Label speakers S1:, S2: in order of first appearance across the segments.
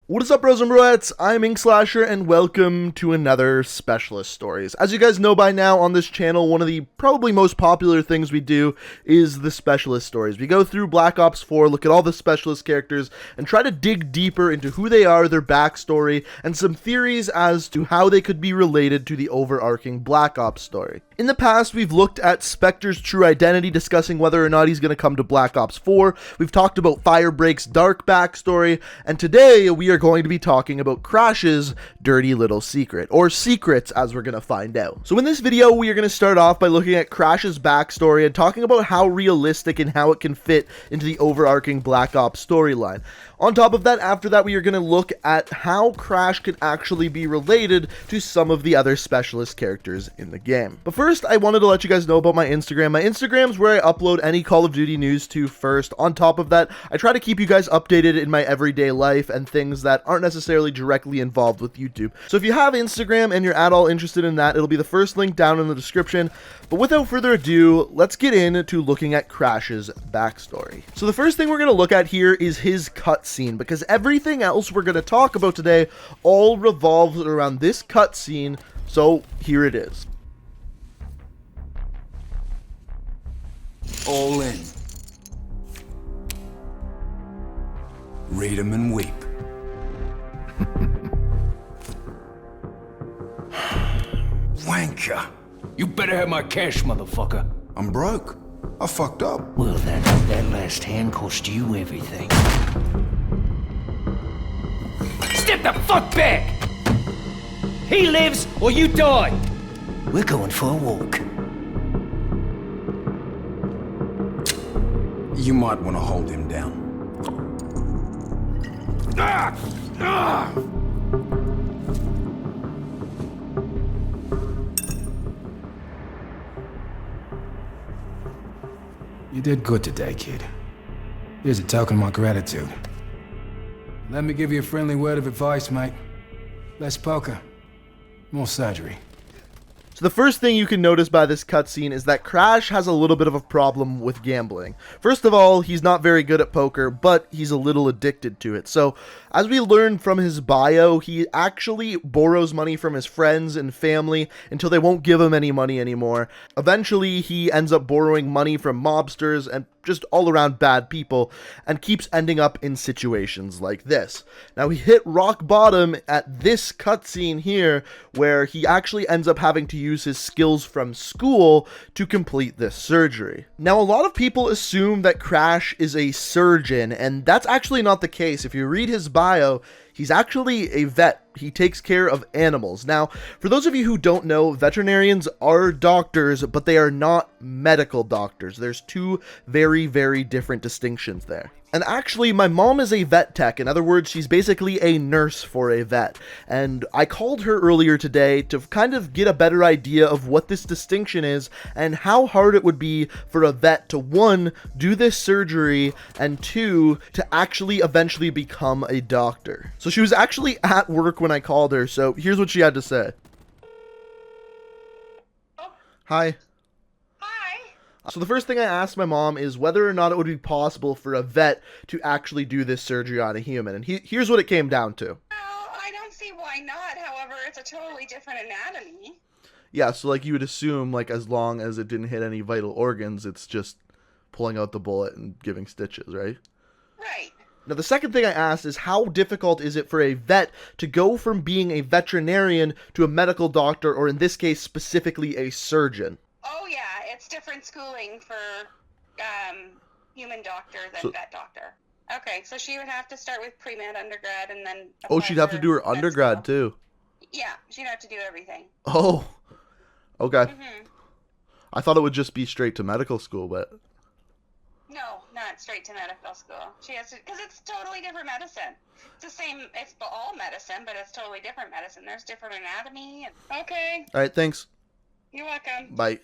S1: What is up, bros and broettes? I'm Inkslasher, and welcome to another Specialist Stories. As you guys know by now on this channel, one of the probably most popular things we do is the Specialist Stories. We go through Black Ops 4, look at all the Specialist characters, and try to dig deeper into who they are, their backstory, and some theories as to how they could be related to the overarching Black Ops story. In the past, we've looked at Spectre's true identity, discussing whether or not he's going to come to Black Ops 4. We've talked about Firebreak's dark backstory, and today we are going to be talking about Crash's dirty little secret, or secrets as we're going to find out. So in this video, we are going to start off by looking at Crash's backstory and talking about how realistic and how it can fit into the overarching Black Ops storyline. On top of that, after that, we are going to look at how Crash can actually be related to some of the other Specialist characters in the game. But first, I wanted to let you guys know about my Instagram. My Instagram is where I upload any Call of Duty news to first. On top of that, I try to keep you guys updated in my everyday life and things that aren't necessarily directly involved with YouTube. So if you have Instagram and you're at all interested in that, it'll be the first link down in the description. But without further ado, let's get into looking at Crash's backstory. So the first thing we're going to look at here is his cutscene, because everything else we're going to talk about today all revolves around this cutscene. So here it is.
S2: All in. Read 'em and weep. Wanker.
S3: You better have my cash, motherfucker.
S2: I'm broke. I fucked up.
S3: Well, that last hand cost you everything. Step the fuck back! He lives or you die! We're going for a walk.
S2: You might want to hold him down.
S3: Ah! Ah!
S4: You did good today, kid. Here's a token of my gratitude. Let me give you a friendly word of advice, mate. Less poker, more surgery.
S1: So the first thing you can notice by this cutscene is that Crash has a little bit of a problem with gambling. First of all, he's not very good at poker, but he's a little addicted to it. So as we learn from his bio, he actually borrows money from his friends and family until they won't give him any money anymore. Eventually, he ends up borrowing money from mobsters and just all around bad people, and keeps ending up in situations like this. Now, he hit rock bottom at this cutscene here, where he actually ends up having to use his skills from school to complete this surgery. Now, a lot of people assume that Crash is a surgeon, and that's actually not the case. If you read his bio, he's actually a vet. He takes care of animals. Now, for those of you who don't know, veterinarians are doctors, but they are not medical doctors. There's two very, very different distinctions there. And actually, my mom is a vet tech. In other words, she's basically a nurse for a vet. And I called her earlier today to kind of get a better idea of what this distinction is and how hard it would be for a vet to, one, do this surgery, and two, to actually eventually become a doctor. So she was actually at work when I called her, so here's what she had to say.
S5: Oh.
S1: Hi.
S5: Hi.
S1: So the first thing I asked my mom is whether or not it would be possible for a vet to actually do this surgery on a human, and here's what it came down to.
S5: Well, I don't see why not. However, it's a totally different anatomy.
S1: Yeah, so like you would assume, like as long as it didn't hit any vital organs, it's just pulling out the bullet and giving stitches, right?
S5: Right.
S1: Now, the second thing I asked is how difficult is it for a vet to go from being a veterinarian to a medical doctor, or in this case, specifically a surgeon?
S5: Oh, yeah, it's different schooling for human doctor than vet doctor. Okay, so she would have to start with pre-med undergrad and then...
S1: Oh, she'd have to do her undergrad, too.
S5: Yeah, she'd have to do everything.
S1: Oh, okay.
S5: Mm-hmm.
S1: I thought it would just be straight to medical school, but...
S5: No, not straight to medical school. She has to, because it's totally different medicine. It's the same, it's all medicine, but it's totally different medicine. There's different anatomy. Okay.
S1: All right, thanks.
S5: You're welcome.
S1: Bye.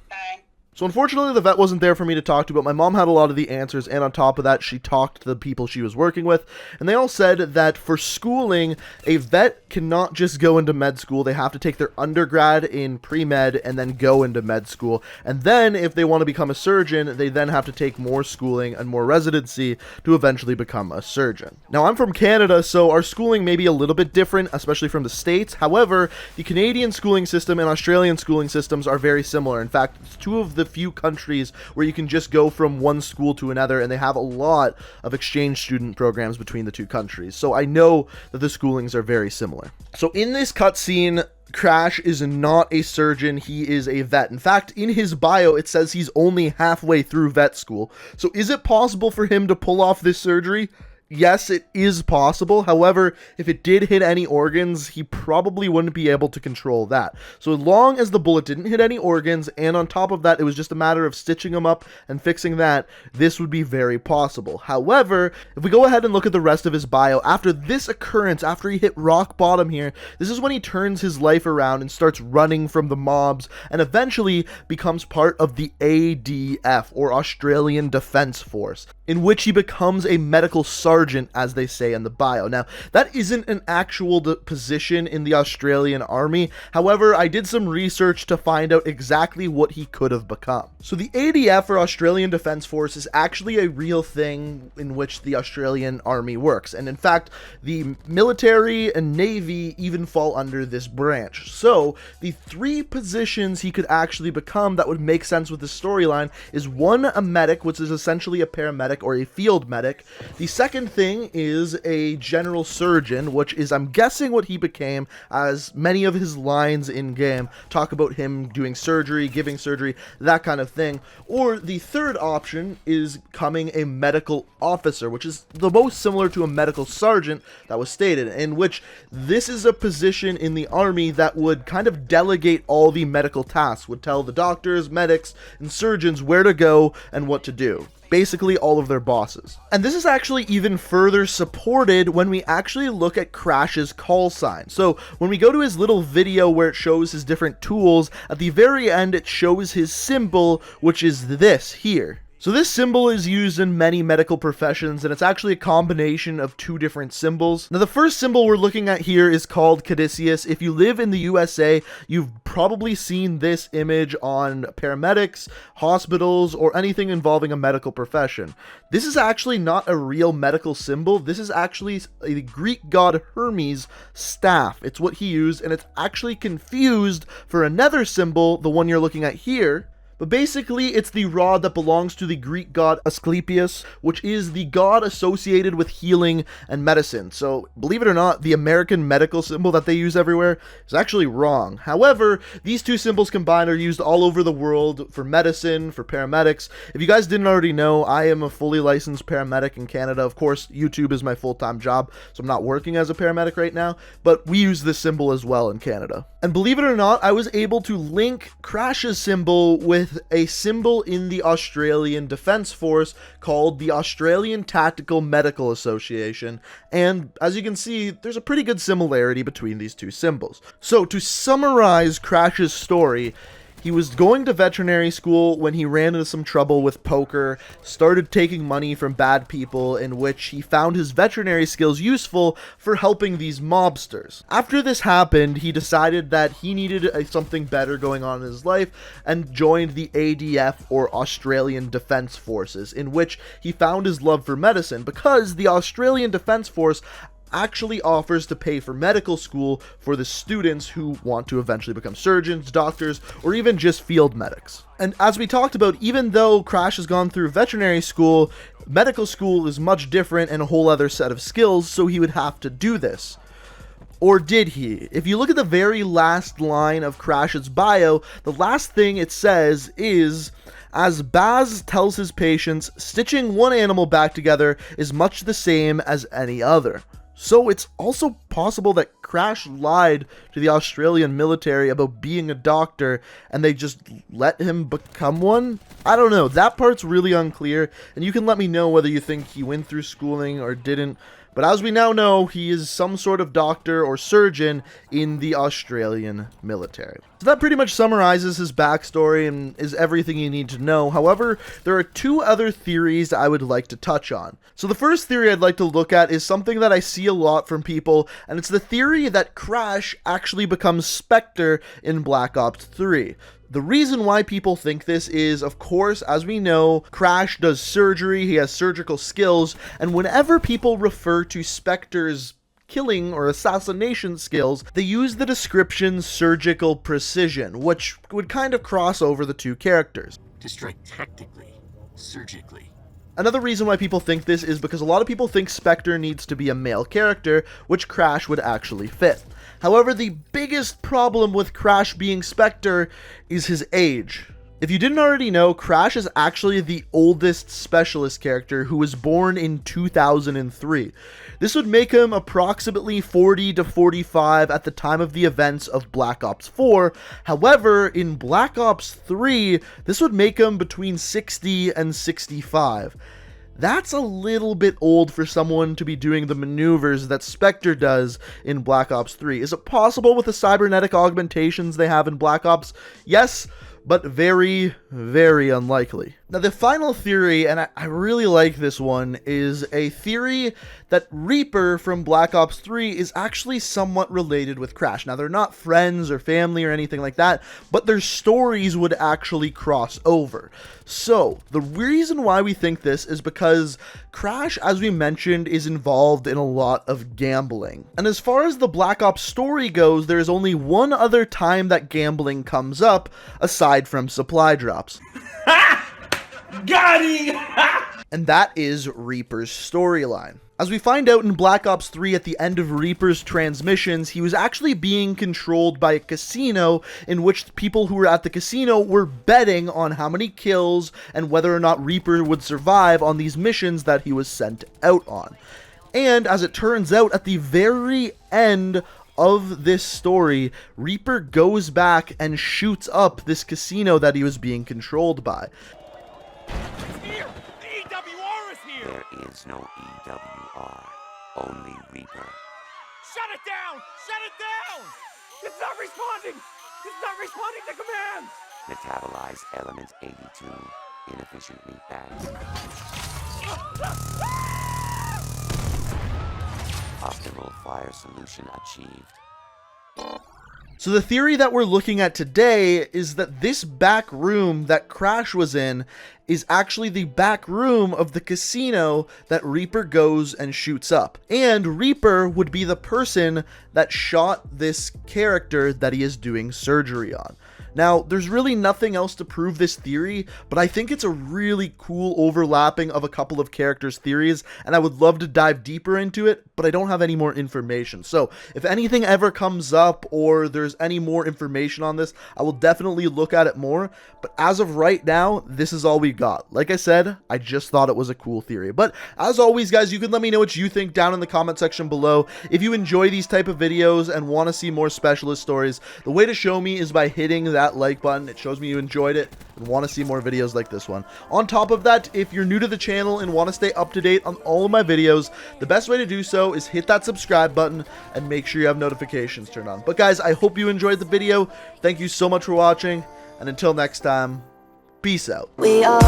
S5: Bye.
S1: So unfortunately, the vet wasn't there for me to talk to, but my mom had a lot of the answers, and on top of that, she talked to the people she was working with, and they all said that for schooling, a vet cannot just go into med school. They have to take their undergrad in pre-med and then go into med school. And then if they want to become a surgeon, they then have to take more schooling and more residency to eventually become a surgeon. Now, I'm from Canada, so our schooling may be a little bit different, especially from the States. However, the Canadian schooling system and Australian schooling systems are very similar. In fact, it's two of the few countries where you can just go from one school to another, and they have a lot of exchange student programs between the two countries. So I know that the schoolings are very similar. So in this cutscene, Crash is not a surgeon, he is a vet. In fact, in his bio, it says he's only halfway through vet school. So is it possible for him to pull off this surgery? Yes, it is possible. However, if it did hit any organs, he probably wouldn't be able to control that. So as long as the bullet didn't hit any organs, and on top of that, it was just a matter of stitching them up and fixing that, this would be very possible. However, if we go ahead and look at the rest of his bio, after this occurrence, after he hit rock bottom here, this is when he turns his life around and starts running from the mobs, and eventually becomes part of the ADF, or Australian Defence Force, in which he becomes a medical sergeant, as they say in the bio. Now, that isn't an actual position in the Australian Army. However, I did some research to find out exactly what he could have become. So the ADF, or Australian Defence Force, is actually a real thing in which the Australian Army works. And in fact, the military and Navy even fall under this branch. So the three positions he could actually become that would make sense with the storyline is one, a medic, which is essentially a paramedic or a field medic. The second thing is a general surgeon, which is, I'm guessing, what he became, as many of his lines in game talk about him doing surgery, giving surgery, that kind of thing. Or the third option is becoming a medical officer, which is the most similar to a medical sergeant that was stated, in which this is a position in the army that would kind of delegate all the medical tasks, would tell the doctors, medics, and surgeons where to go and what to do. Basically all of their bosses. And this is actually even further supported when we actually look at Crash's call sign. So when we go to his little video where it shows his different tools, at the very end it shows his symbol, which is this here. So this symbol is used in many medical professions, and it's actually a combination of two different symbols. Now, the first symbol we're looking at here is called Caduceus. If you live in the USA, you've probably seen this image on paramedics, hospitals, or anything involving a medical profession. This is actually not a real medical symbol. This is actually a Greek god Hermes staff. It's what he used, and it's actually confused for another symbol, the one you're looking at here. But basically, it's the rod that belongs to the Greek god Asclepius, which is the god associated with healing and medicine. So, believe it or not, the American medical symbol that they use everywhere is actually wrong. However, these two symbols combined are used all over the world for medicine, for paramedics. If you guys didn't already know, I am a fully licensed paramedic in Canada. Of course, YouTube is my full-time job, so I'm not working as a paramedic right now, but we use this symbol as well in Canada. And believe it or not, I was able to link Crash's symbol with a symbol in the Australian Defence Force called the Australian Tactical Medical Association, and as you can see, there's a pretty good similarity between these two symbols. So to summarize Crash's story, he was going to veterinary school when he ran into some trouble with poker, started taking money from bad people, in which he found his veterinary skills useful for helping these mobsters. After this happened, he decided that he needed something better going on in his life and joined the ADF, or Australian Defence Forces, in which he found his love for medicine, because the Australian Defence Force actually offers to pay for medical school for the students who want to eventually become surgeons, doctors, or even just field medics. And as we talked about, even though Crash has gone through veterinary school, medical school is much different and a whole other set of skills, so he would have to do this. Or did he? If you look at the very last line of Crash's bio, the last thing it says is, as Baz tells his patients, stitching one animal back together is much the same as any other. So it's also possible that Crash lied to the Australian military about being a doctor and they just let him become one? I don't know, that part's really unclear, and you can let me know whether you think he went through schooling or didn't. But as we now know, he is some sort of doctor or surgeon in the Australian military. So that pretty much summarizes his backstory and is everything you need to know. However, there are two other theories I would like to touch on. So the first theory I'd like to look at is something that I see a lot from people, and it's the theory that Crash actually becomes Spectre in Black Ops 3. The reason why people think this is, of course, as we know, Crash does surgery, he has surgical skills, and whenever people refer to Spectre's killing or assassination skills, they use the description surgical precision, which would kind of cross over the two characters.
S6: To strike tactically, surgically.
S1: Another reason why people think this is because a lot of people think Spectre needs to be a male character, which Crash would actually fit. However, the biggest problem with Crash being Spectre is his age. If you didn't already know, Crash is actually the oldest Specialist character who was born in 2003. This would make him approximately 40 to 45 at the time of the events of Black Ops 4. However, in Black Ops 3, this would make him between 60 and 65. That's a little bit old for someone to be doing the maneuvers that Spectre does in Black Ops 3. Is it possible with the cybernetic augmentations they have in Black Ops? Yes, but very, very unlikely. Now, the final theory, and I really like this one, is a theory that Reaper from Black Ops 3 is actually somewhat related with Crash. Now, they're not friends or family or anything like that, but their stories would actually cross over. So, the reason why we think this is because Crash, as we mentioned, is involved in a lot of gambling. And as far as the Black Ops story goes, there is only one other time that gambling comes up, aside from supply drops.
S3: Got him!
S1: And that is Reaper's storyline. As we find out in Black Ops 3 at the end of Reaper's transmissions, he was actually being controlled by a casino in which people who were at the casino were betting on how many kills and whether or not Reaper would survive on these missions that he was sent out on. And as it turns out, at the very end of this story, Reaper goes back and shoots up this casino that he was being controlled by.
S7: Here! The EWR is here!
S6: There is no EWR, only Reaper.
S7: Shut it down! Shut it down! It's not responding! It's not responding to commands!
S6: Metabolize element 82, inefficient meat bags. Optimal fire solution achieved.
S1: So the theory that we're looking at today is that this back room that Crash was in is actually the back room of the casino that Reaper goes and shoots up. And Reaper would be the person that shot this character that he is doing surgery on. Now, there's really nothing else to prove this theory, but I think it's a really cool overlapping of a couple of characters' theories, and I would love to dive deeper into it, but I don't have any more information. So, if anything ever comes up or there's any more information on this, I will definitely look at it more, but as of right now, this is all we got. Like I said, I just thought it was a cool theory. But as always, guys, you can let me know what you think down in the comment section below. If you enjoy these type of videos and want to see more Specialist stories, the way to show me is by hitting that like button. It shows me you enjoyed it and want to see more videos like this one. On top of that, if you're new to the channel and want to stay up to date on all of my videos, the best way to do so is hit that subscribe button and make sure you have notifications turned on. But guys, I hope you enjoyed the video. Thank you so much for watching, and until next time, peace out.
S8: We are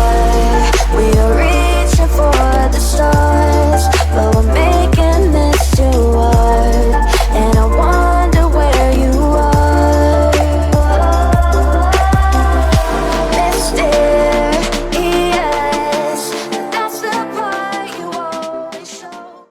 S8: reaching for the stars, but we're making this too hard, and I want